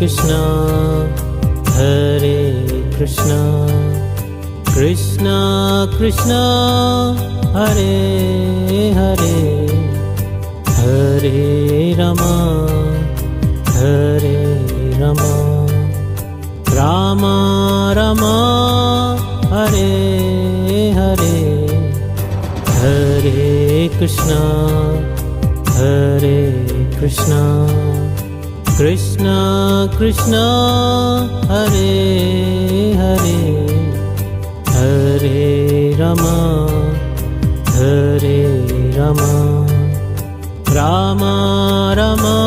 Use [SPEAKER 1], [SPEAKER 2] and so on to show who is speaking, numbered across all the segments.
[SPEAKER 1] Krishna, Hare Krishna, Krishna Krishna, Hare Hare, Hare Rama, Hare Rama, Rama Rama, Hare Hare, Hare Krishna, Hare Krishna, Krishna Krishna, Hare Hare, Hare Rama, Hare Rama, Rama Rama,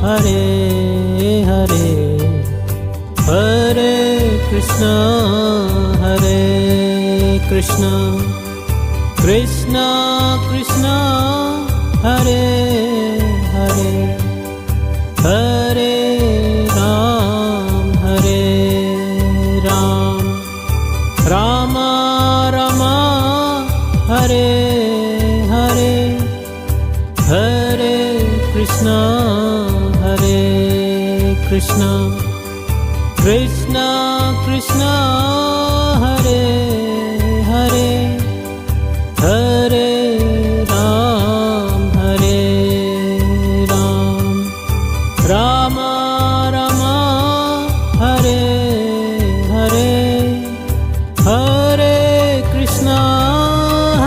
[SPEAKER 1] Hare Hare, Hare Krishna, Hare Krishna, Krishna Krishna, Hare Hare, Hare Ram, Hare Ram, Rama Rama, Hare Hare, Hare Krishna, Hare Krishna, Krishna Krishna, Hare Hare, Hare Ram, Hare Ram, Rama Rama, Hare Hare, Hare Krishna,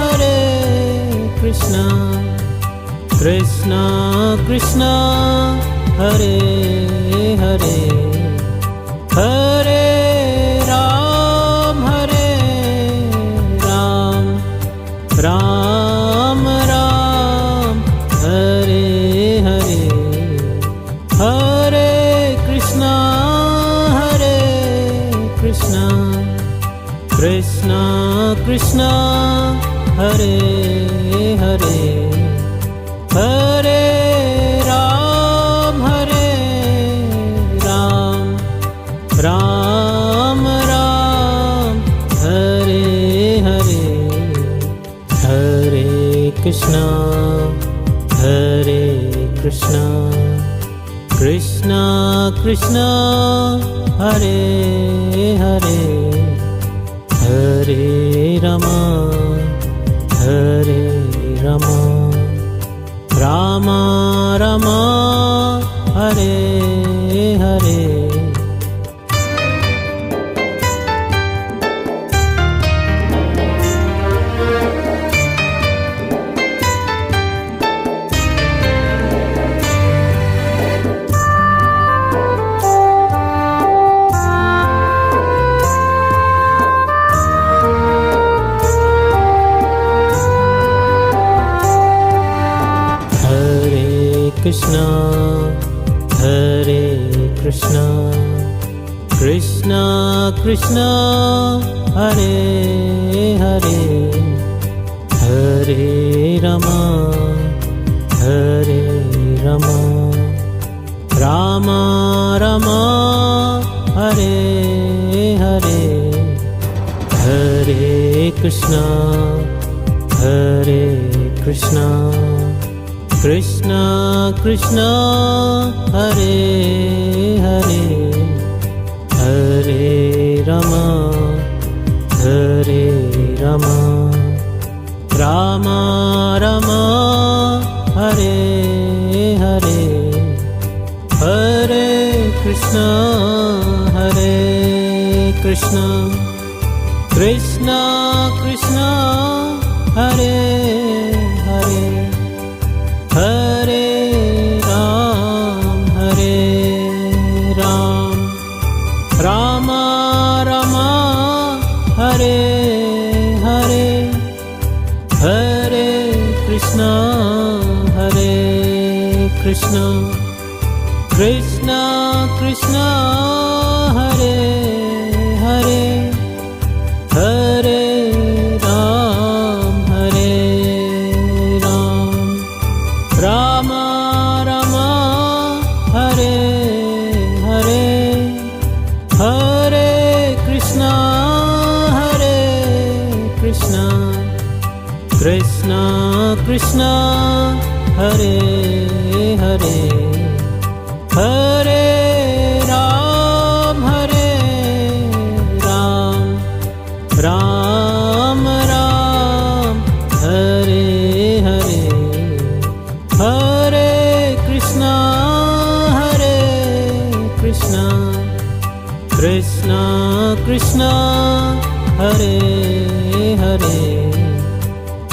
[SPEAKER 1] Hare Krishna, Krishna Krishna, Hare Hare, Hare Ram, Hare Ram, Ram Ram, Hare Hare, Hare Krishna, Hare Krishna, Krishna Krishna, Hare Hare, Hare Ram, Hare Ram, Ram Ram, Hare Hare, Hare Krishna, Hare Krishna, Krishna Krishna, Hare Hare, Hare Rama, Hare Rama, Rama Rama, Hare Hare. Krishna, Hare Krishna, Krishna Krishna, Hare Hare, Hare Rama, Hare Rama, Rama Rama, Hare Hare, Hare Krishna, Hare Krishna, Krishna Krishna, Hare Hare, Hare Rama, Hare Rama, Rama Rama, Hare Hare, Hare Krishna, Hare Krishna, Krishna Krishna, Hare Hare, Hare Ram, Hare Ram, Rama Rama, Hare Hare, Hare Krishna, Hare Krishna, Krishna Krishna, Hare Hare, Hare Ram, Hare Ram, Rama Rama, Hare Hare, Hare Krishna, Hare Krishna, Krishna Krishna, Hare Hare, Hare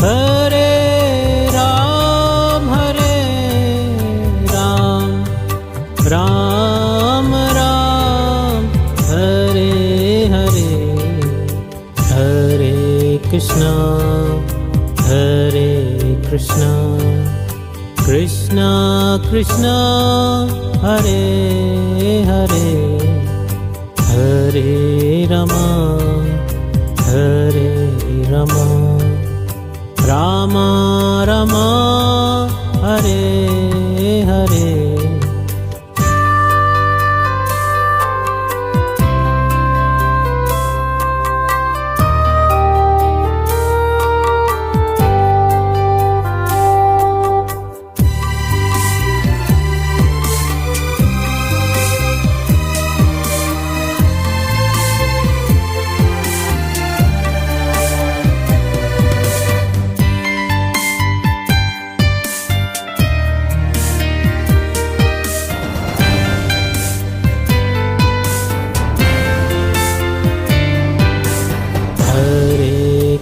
[SPEAKER 1] Hare Ram, Ram Ram, Hare Hare, Hare Krishna, Hare Krishna, Krishna Krishna, Hare Hare, Hare Rama, Hare Rama, Rama Rama, Hare Hare.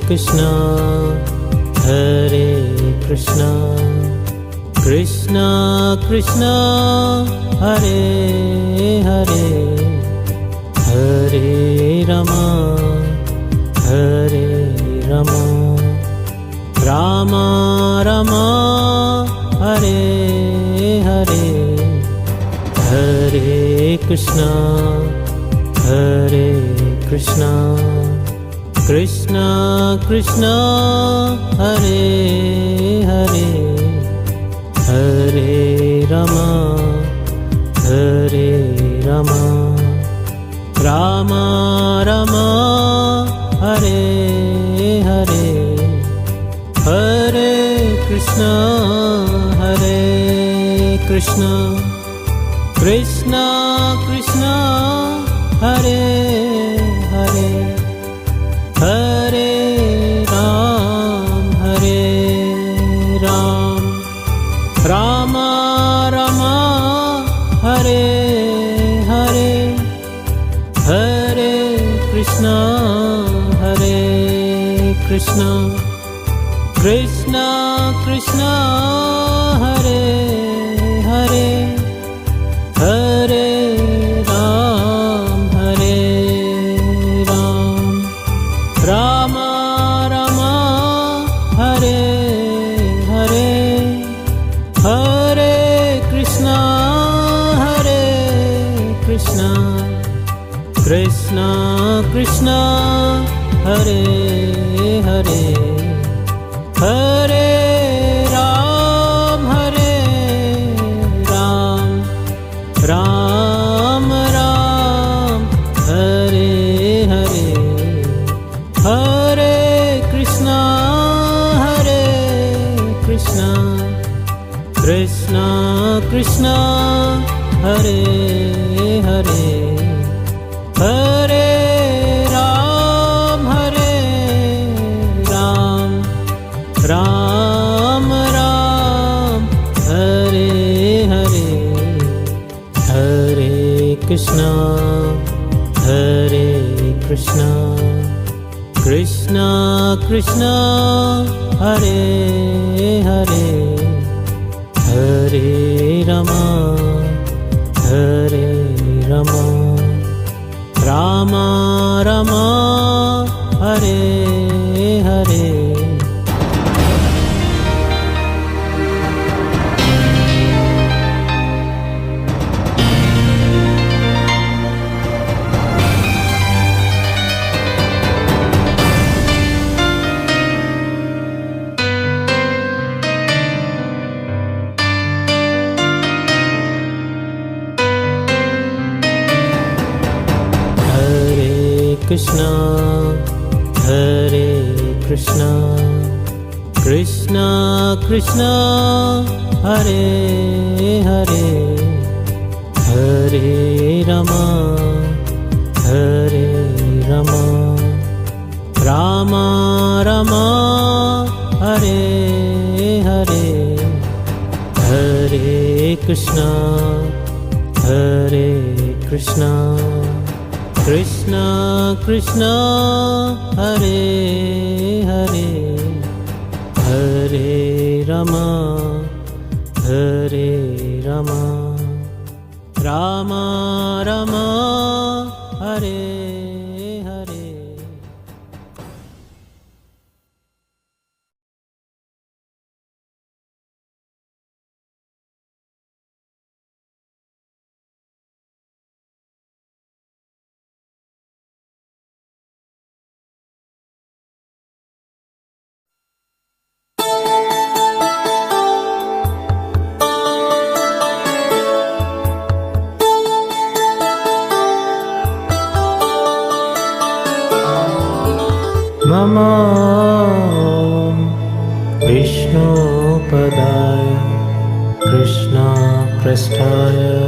[SPEAKER 1] Krishna, Hare Krishna, Krishna Krishna, Hare Hare, Hare Rama, Hare Rama, Rama Rama, Hare Hare, Hare Krishna, Hare Krishna, Krishna Krishna, Hare Hare, Hare Rama, Hare Rama, Rama Rama, Hare Hare, Hare Krishna, Hare Krishna, Krishna Krishna, Hare Hare, Hare Ram, Rama Rama, Hare Hare, Hare Krishna, Hare Krishna, Krishna Krishna, Hare Hare, Hare Ram, Rama Rama, Hare Hare, Hare Krishna, Krishna Krishna, Hare Hare, Hare Ram, Ram Ram, Hare Hare, Hare Krishna, Krishna Krishna, Hare Hare, Hare Ram, Ram Ram, Hare Hare, Hare Krishna, Hare Krishna, Krishna Krishna, Hare Hare, Hare Rama, Hare Rama, Rama Rama, Hare Hare. Krishna, Hare Krishna, Krishna Krishna, Hare Hare, Hare Rama, Hare Rama, Rama Rama, Hare Hare, Hare Krishna, Hare Krishna, Krishna Krishna, Hare Hare, Rama, Hare Rama, Rama Rama, Hare Hare. Mama Vishnupadaya Krishna Prasthaya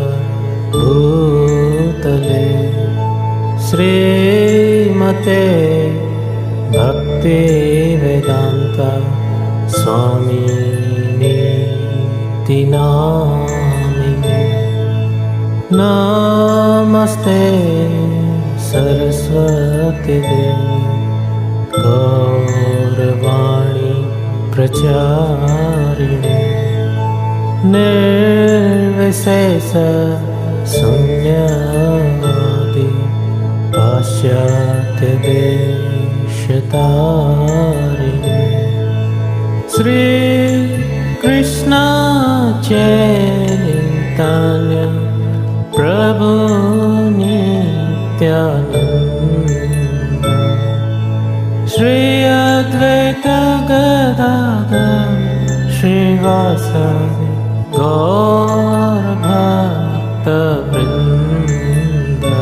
[SPEAKER 1] Bhutale Srimate Bhakti Vedanta Swami Niti Namine Namaste Saraswati Devi Gaurvani Pracharine Nirvisesa Sunyadi Pasyatya Deshatarine Sri Krishna Chaitanya Prabhu Nityananda Shri Advaita Gadadhar Srivasadi Gaur Bhakta Vrinda.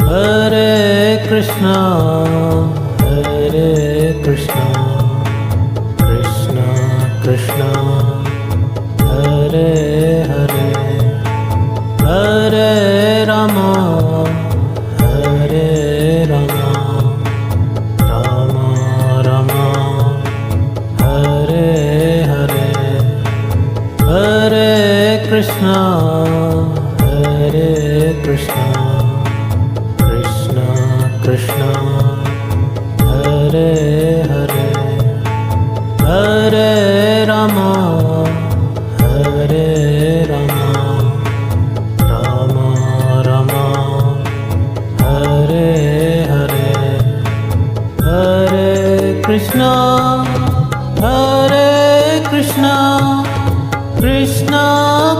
[SPEAKER 1] Hare Krishna, Hare Krishna, Krishna Krishna, Hare Hare, Hare Rama, Hare Rama, Rama Rama, Hare Hare, Hare Krishna, Hare Krishna, Krishna Krishna, Hare Hare, Hare Rama, Hare Rama, Rama Rama, Hare Hare, Hare Krishna, Hare Krishna, Krishna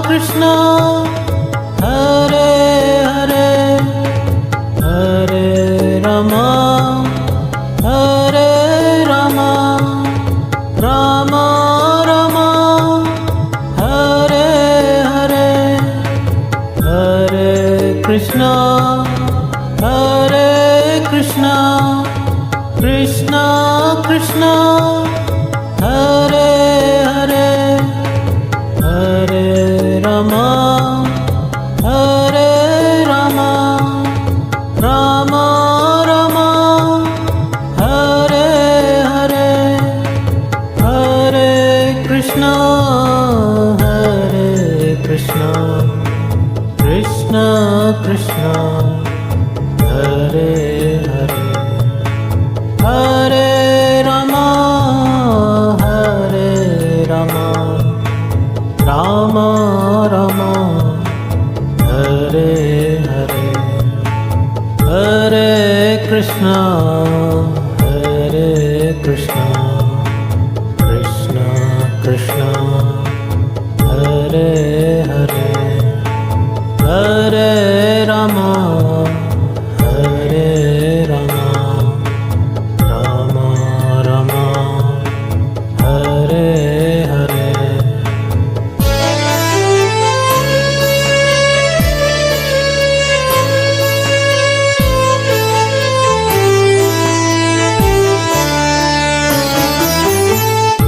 [SPEAKER 1] Krishna, Hare Hare, Hare Rama, Hare Rama, Rama Rama, Hare Hare, Hare Krishna, Hare Krishna, Krishna Krishna, Hare Hare, Hare Rama, Hare Rama, Rama Rama, Hare Hare, Hare Krishna, Hare Krishna, Krishna Krishna, Hare Hare, Hare Rama, Hare Rama, Rama Rama, Hare Hare, Hare Krishna, Hare Krishna, Krishna Krishna, Hare Hare, Hare Rama, Hare Rama, Rama Rama, Hare Hare.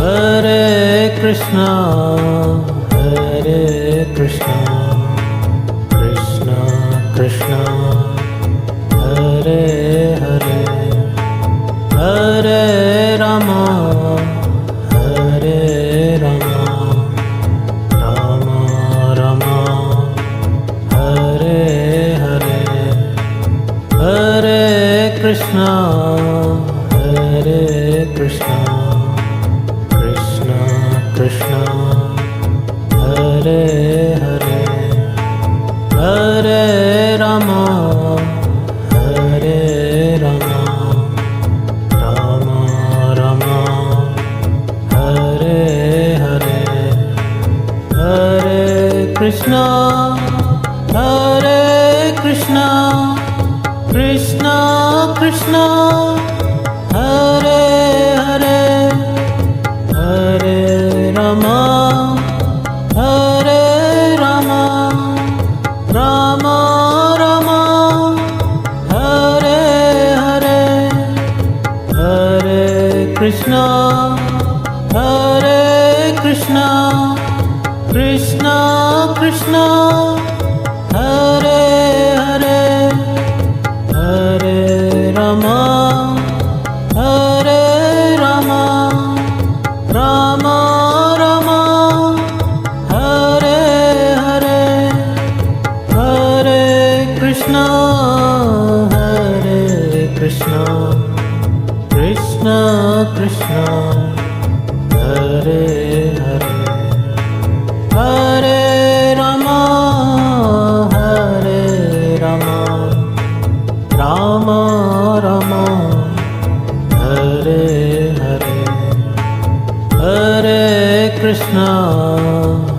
[SPEAKER 1] Hare Krishna, Hare Krishna, Krishna Krishna, Hare Hare, Hare Rama, Hare Rama, Rama Krishna, Hare Hare, Hare Rama, Hare Rama, Rama Rama, Hare Hare, Hare Krishna, Hare Krishna, Krishna Krishna, Hare Hare, Hare Rama, Hare Rama, Rama Rama, Hare Hare, Hare Krishna, Hare Krishna, Krishna Krishna, Hare Hare, Hare Rama, Hare Rama, Rama Rama, Hare Hare, Hare Krishna, Hare Krishna, Krishna Krishna, Hare Hare, Hare Rama, Hare Rama, Rama Rama, Hare Hare, Hare Krishna.